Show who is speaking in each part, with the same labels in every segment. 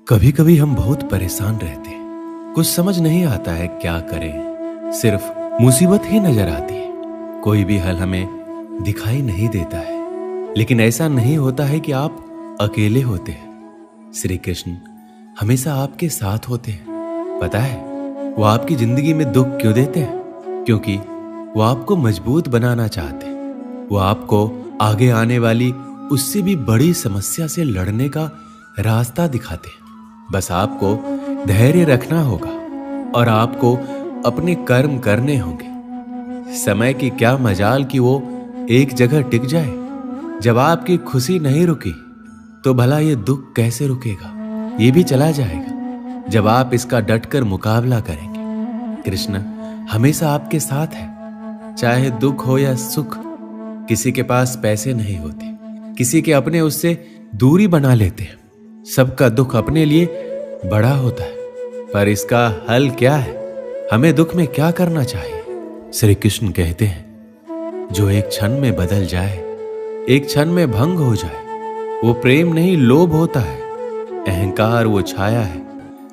Speaker 1: कभी कभी हम बहुत परेशान रहते हैं। कुछ समझ नहीं आता है क्या करें। सिर्फ मुसीबत ही नजर आती है। कोई भी हल हमें दिखाई नहीं देता है। लेकिन ऐसा नहीं होता है कि आप अकेले होते हैं। श्री कृष्ण हमेशा आपके साथ होते हैं। पता है वो आपकी जिंदगी में दुख क्यों देते हैं? क्योंकि वो आपको मजबूत बनाना चाहते हैं। वो आपको आगे आने वाली उससे भी बड़ी समस्या से लड़ने का रास्ता दिखाते हैं। बस आपको धैर्य रखना होगा और आपको अपने कर्म करने होंगे। समय की क्या मजाल कि वो एक जगह टिक जाए। जब आपकी खुशी नहीं रुकी तो भला ये दुख कैसे रुकेगा? ये भी चला जाएगा जब आप इसका डटकर मुकाबला करेंगे। कृष्ण हमेशा आपके साथ है, चाहे दुख हो या सुख। किसी के पास पैसे नहीं होते, किसी के अपने उससे दूरी बना लेते हैं। सबका दुख अपने लिए बड़ा होता है, पर इसका हल क्या है? हमें दुख में क्या करना चाहिए? श्री कृष्ण कहते हैं जो एक क्षण में बदल जाए, एक क्षण में भंग हो जाए, वो प्रेम नहीं लोभ होता है। अहंकार वो छाया है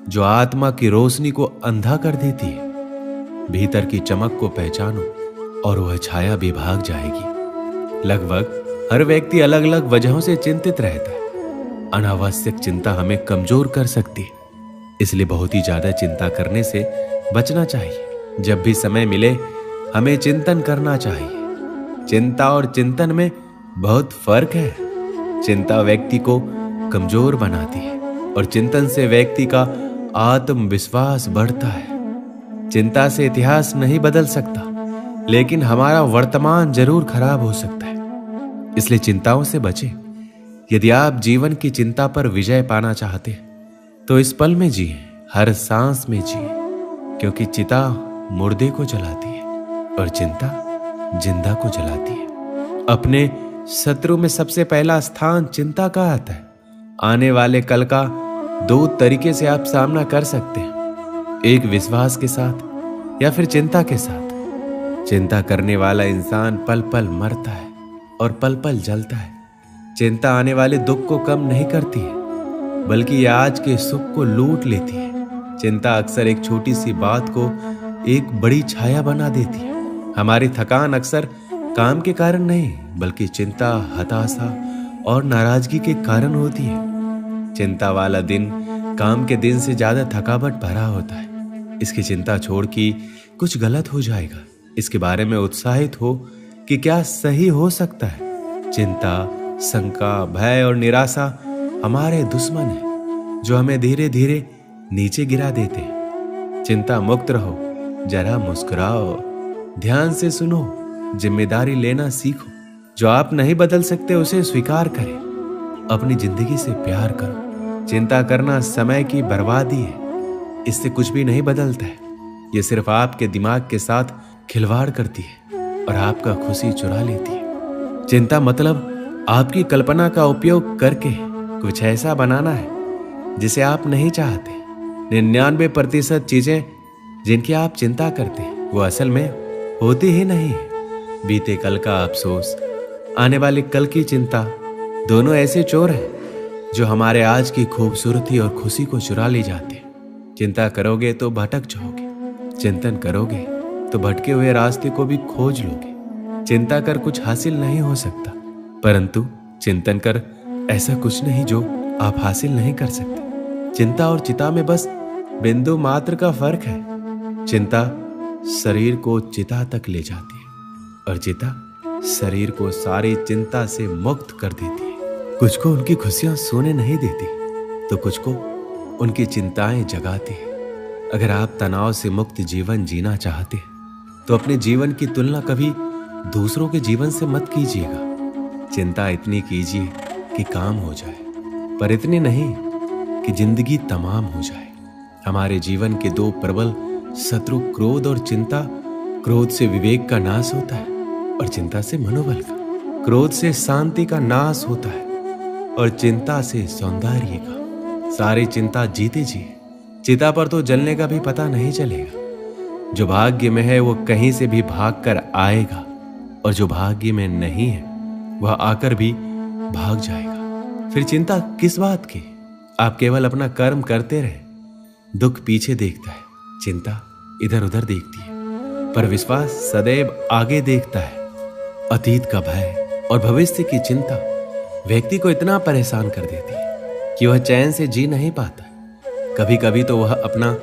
Speaker 1: जो आत्मा की रोशनी को अंधा कर देती है। भीतर की चमक को पहचानो और वह छाया भी भाग जाएगी। लगभग हर व्यक्ति अलग अलग वजहों से चिंतित रहता है। अनावश्यक चिंता हमें कमजोर कर सकती है, इसलिए बहुत ही ज्यादा चिंता करने से बचना चाहिए। जब भी समय मिले हमें चिंतन करना चाहिए। चिंता और चिंतन में बहुत फर्क है। चिंता व्यक्ति को कमजोर बनाती है और चिंतन से व्यक्ति का आत्मविश्वास बढ़ता है। चिंता से इतिहास नहीं बदल सकता, लेकिन हमारा वर्तमान जरूर खराब हो सकता है। इसलिए चिंताओं से बचें। यदि आप जीवन की चिंता पर विजय पाना चाहते हैं तो इस पल में जिए, हर सांस में जिए, क्योंकि चिता मुर्दे को जलाती है और चिंता जिंदा को जलाती है। अपने शत्रु में सबसे पहला स्थान चिंता का आता है। आने वाले कल का दो तरीके से आप सामना कर सकते हैं, एक विश्वास के साथ या फिर चिंता के साथ। चिंता करने वाला इंसान पल पल मरता है और पल पल जलता है। चिंता आने वाले दुख को कम नहीं करती है, बल्कि ये आज के सुख को लूट लेती है। चिंता अक्सर एक छोटी सी बात को एक बड़ी छाया बना देती है। हमारी थकान अक्सर काम के कारण नहीं, बल्कि चिंता, हताशा और नाराजगी के कारण होती है। चिंता वाला दिन काम के दिन से ज्यादा थकावट भरा होता है। इसकी चिंता छोड़ कि कुछ गलत हो जाएगा, इसके बारे में उत्साहित हो कि क्या सही हो सकता है। चिंता, शंका, भय और निराशा हमारे दुश्मन हैं जो हमें धीरे धीरे नीचे गिरा देते हैं। चिंता मुक्त रहो, जरा मुस्कुराओ, ध्यान से सुनो, जिम्मेदारी लेना सीखो। जो आप नहीं बदल सकते उसे स्वीकार करें। अपनी जिंदगी से प्यार करो। चिंता करना समय की बर्बादी है, इससे कुछ भी नहीं बदलता है। यह सिर्फ आपके दिमाग के साथ खिलवाड़ करती है और आपका खुशी चुरा लेती है। चिंता मतलब आपकी कल्पना का उपयोग करके कुछ ऐसा बनाना है जिसे आप नहीं चाहते। 99% चीजें जिनकी आप चिंता करते हैं वो असल में होती ही नहीं है। बीते कल का अफसोस, आने वाले कल की चिंता, दोनों ऐसे चोर हैं जो हमारे आज की खूबसूरती और खुशी को चुरा ले जाते हैं। चिंता करोगे तो भटक जाओगे, चिंतन करोगे तो भटके हुए रास्ते को भी खोज लोगे। चिंता कर कुछ हासिल नहीं हो सकता, परंतु चिंतन कर ऐसा कुछ नहीं जो आप हासिल नहीं कर सकते। चिंता और चिता में बस बिंदु मात्र का फर्क है। चिंता शरीर को चिता तक ले जाती है और चिता शरीर को सारी चिंता से मुक्त कर देती है। कुछ को उनकी खुशियां सोने नहीं देती, तो कुछ को उनकी चिंताएं जगाती है। अगर आप तनाव से मुक्त जीवन जीना चाहते हैं तो अपने जीवन की तुलना कभी दूसरों के जीवन से मत कीजिएगा। चिंता इतनी कीजिए कि काम हो जाए, पर इतनी नहीं कि जिंदगी तमाम हो जाए। हमारे जीवन के दो प्रबल शत्रु क्रोध और चिंता। क्रोध से विवेक का नाश होता है और चिंता से मनोबल का। क्रोध से शांति का नाश होता है और चिंता से सौंदर्य का। सारी चिंता जीते जी, चिता पर तो जलने का भी पता नहीं चलेगा। जो भाग्य में है वो कहीं से भी भाग कर आएगा, और जो भाग्य में नहीं है वह आकर भी भाग जाएगा। फिर चिंता किस बात की? आप केवल अपना कर्म करते रहे। दुख पीछे देखता है, चिंता इधर उधर देखती है, पर विश्वास सदैव आगे देखता है। अतीत का भय और भविष्य की चिंता व्यक्ति को इतना परेशान कर देती है कि वह चैन से जी नहीं पाता। कभी कभी तो वह अपना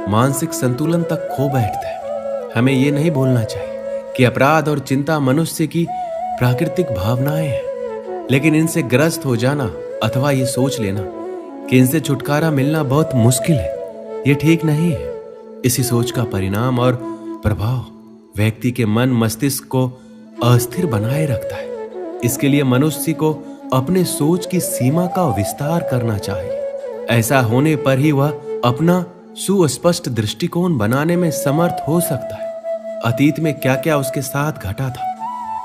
Speaker 1: मानसिक संतुलन तक खो बैठता है। हमें यह नहीं भूलना चाहिए कि अपराध और चिंता मनुष्य की प्राकृतिक भावनाएं हैं, लेकिन इनसे ग्रस्त हो जाना अथवा ये सोच लेना कि इनसे छुटकारा मिलना बहुत मुश्किल है, ये ठीक नहीं है। इसी सोच का परिणाम और प्रभाव व्यक्ति के मन मस्तिष्क को अस्थिर बनाए रखता है। इसके लिए मनुष्य को अपने सोच की सीमा का विस्तार करना चाहिए। ऐसा होने पर ही वह अपना सुस्पष्ट दृष्टिकोण बनाने में समर्थ हो सकता है। अतीत में क्या क्या उसके साथ घटा था,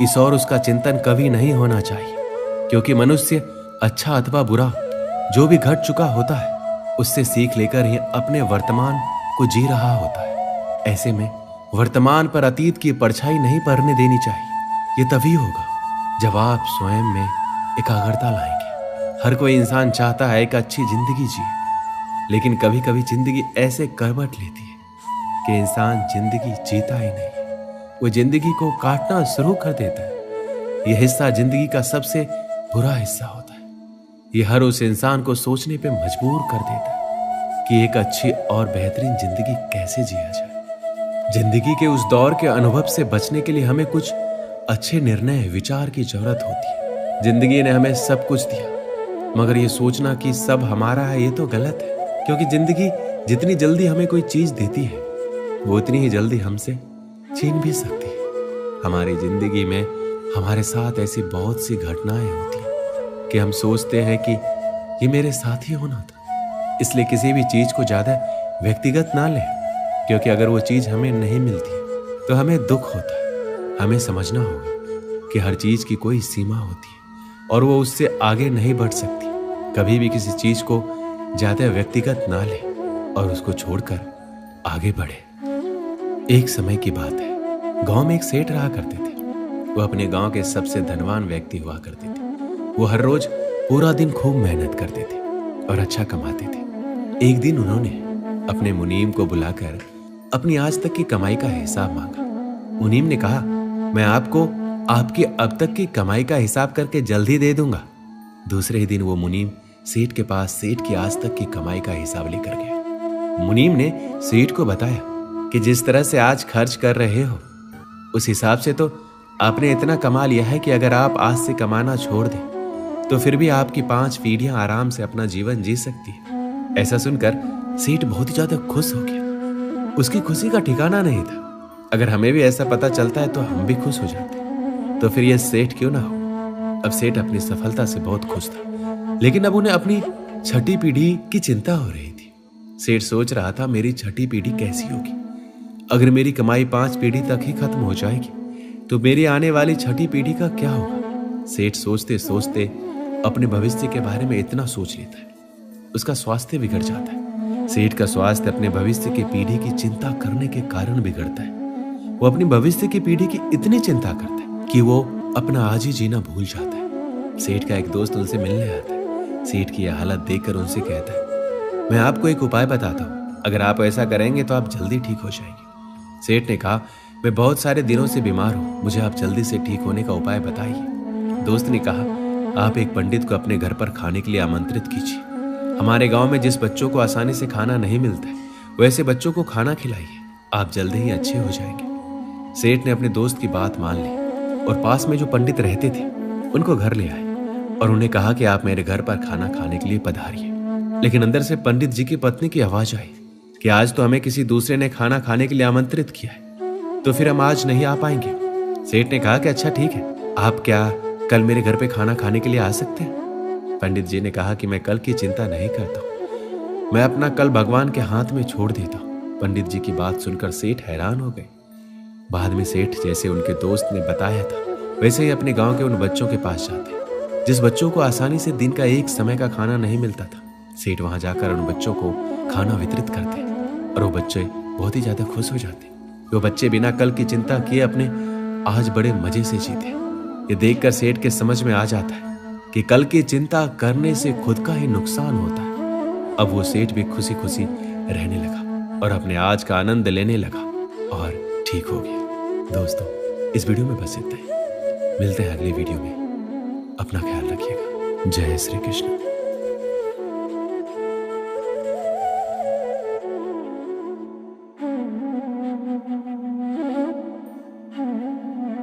Speaker 1: इस और उसका चिंतन कभी नहीं होना चाहिए, क्योंकि मनुष्य अच्छा अथवा बुरा जो भी घट चुका होता है उससे सीख लेकर ही अपने वर्तमान को जी रहा होता है। ऐसे में वर्तमान पर अतीत की परछाई नहीं पड़ने देनी चाहिए। ये तभी होगा जब आप स्वयं में एकाग्रता लाएंगे। हर कोई इंसान चाहता है एक अच्छी जिंदगी जिए, लेकिन कभी कभी जिंदगी ऐसे करवट लेती है कि इंसान जिंदगी जीता ही नहीं, वो जिंदगी को काटना शुरू कर देता है। यह हिस्सा जिंदगी का सबसे बुरा हिस्सा होता है। यह हर उस इंसान को सोचने पे मजबूर कर देता है कि एक अच्छी और बेहतरीन जिंदगी कैसे जिया जाए। जिंदगी के उस दौर के अनुभव से बचने के लिए हमें कुछ अच्छे निर्णय विचार की जरूरत होती है। जिंदगी ने हमें सब कुछ दिया, मगर ये सोचना कि सब हमारा है ये तो गलत है, क्योंकि जिंदगी जितनी जल्दी हमें कोई चीज देती है वो उतनी ही जल्दी हमसे छीन भी सकती है। हमारी जिंदगी में हमारे साथ ऐसी बहुत सी घटनाएं होती हैं कि हम सोचते हैं कि ये मेरे साथ ही होना था। इसलिए किसी भी चीज को ज्यादा व्यक्तिगत ना लें, क्योंकि अगर वो चीज हमें नहीं मिलती तो हमें दुख होता है। हमें समझना होगा कि हर चीज की कोई सीमा होती है और वो उससे आगे नहीं बढ़ सकती। कभी भी किसी चीज को ज्यादा व्यक्तिगत ना ले और उसको छोड़कर आगे बढ़े। एक समय की बात है, गांव में एक सेठ रहा करते थे। वो अपने गांव के सबसे धनवान व्यक्ति हुआ करते थे। वो हर रोज पूरा दिन खूब मेहनत करते थे और अच्छा कमाते थे। एक दिन उन्होंने अपने मुनीम को बुलाकर अपनी आज तक की कमाई का हिसाब मांगा। मुनीम ने कहा, मैं आपको आपकी अब तक की कमाई का हिसाब करके जल्द ही दे दूंगा। दूसरे ही दिन वो मुनीम सेठ के पास सेठ की आज तक की कमाई का हिसाब लेकर गया। मुनीम ने सेठ को बताया कि जिस तरह से आज खर्च कर रहे हो उस हिसाब से तो आपने इतना कमा लिया है कि अगर आप आज से कमाना छोड़ दें तो फिर भी आपकी 5 पीढ़ियां आराम से अपना जीवन जी सकती है। ऐसा सुनकर सेठ बहुत ही ज्यादा खुश हो गया। उसकी खुशी का ठिकाना नहीं था। अगर हमें भी ऐसा पता चलता है तो हम भी खुश हो जाते, तो फिर यह सेठ क्यों ना हो। अब सेठ अपनी सफलता से बहुत खुश था, लेकिन अब उन्हें अपनी छठी पीढ़ी की चिंता हो रही थी। सेठ सोच रहा था, मेरी छठी पीढ़ी कैसी होगी। अगर मेरी कमाई 5 पीढ़ी तक ही खत्म हो जाएगी तो मेरी आने वाली छठी पीढ़ी का क्या होगा। सेठ सोचते सोचते अपने भविष्य के बारे में इतना सोच लेता है, उसका स्वास्थ्य बिगड़ जाता है। सेठ का स्वास्थ्य अपने भविष्य की पीढ़ी की चिंता करने के कारण बिगड़ता है। वो अपनी भविष्य की पीढ़ी की इतनी चिंता करता है कि वो अपना आज ही जीना भूल जाता है। सेठ का एक दोस्त उनसे मिलने आता है। सेठ की यह हालत देखकर उनसे कहता है, मैं आपको एक उपाय बताता हूँ, अगर आप ऐसा करेंगे तो आप जल्दी ठीक हो जाएंगे। सेठ ने कहा, मैं बहुत सारे दिनों से बीमार हूँ, मुझे आप जल्दी से ठीक होने का उपाय बताइए। दोस्त ने कहा, आप एक पंडित को अपने घर पर खाने के लिए आमंत्रित कीजिए। हमारे गांव में जिस बच्चों को आसानी से खाना नहीं मिलता है वैसे बच्चों को खाना खिलाइए, आप जल्दी ही अच्छे हो जाएंगे। सेठ ने अपने दोस्त की बात मान ली और पास में जो पंडित रहते थे उनको घर ले आए और उन्हें कहा कि आप मेरे घर पर खाना खाने के लिए पधारिए। लेकिन अंदर से पंडित जी की पत्नी की आवाज आई कि आज तो हमें किसी दूसरे ने खाना खाने के लिए आमंत्रित किया है, तो फिर हम आज नहीं आ पाएंगे। सेठ ने कहा कि अच्छा ठीक है, आप क्या कल मेरे घर पे खाना खाने के लिए आ सकते हैं। पंडित जी ने कहा कि मैं कल की चिंता नहीं करता हूँ, मैं अपना कल भगवान के हाथ में छोड़ देता हूँ। पंडित जी की बात सुनकर सेठ हैरान हो गए। बाद में सेठ जैसे उनके दोस्त ने बताया था वैसे ही अपने गांव के उन बच्चों के पास जाते जिस बच्चों को आसानी से दिन का एक समय का खाना नहीं मिलता था। सेठ वहां जाकर उन बच्चों को खाना वितरित करते और वो बच्चे बहुत ही ज्यादा खुश हो जाते। वो बच्चे बिना कल की चिंता किए अपने आज बड़े मजे से जीते। ये देखकर सेठ के समझ में आ जाता है कि कल की चिंता करने से खुद का ही नुकसान होता है। अब वो सेठ भी खुशी खुशी रहने लगा और अपने आज का आनंद लेने लगा और ठीक हो गया। दोस्तों, इस वीडियो में बस इतना ही। मिलते हैं अगली वीडियो में। अपना ख्याल रखिएगा। जय श्री कृष्ण।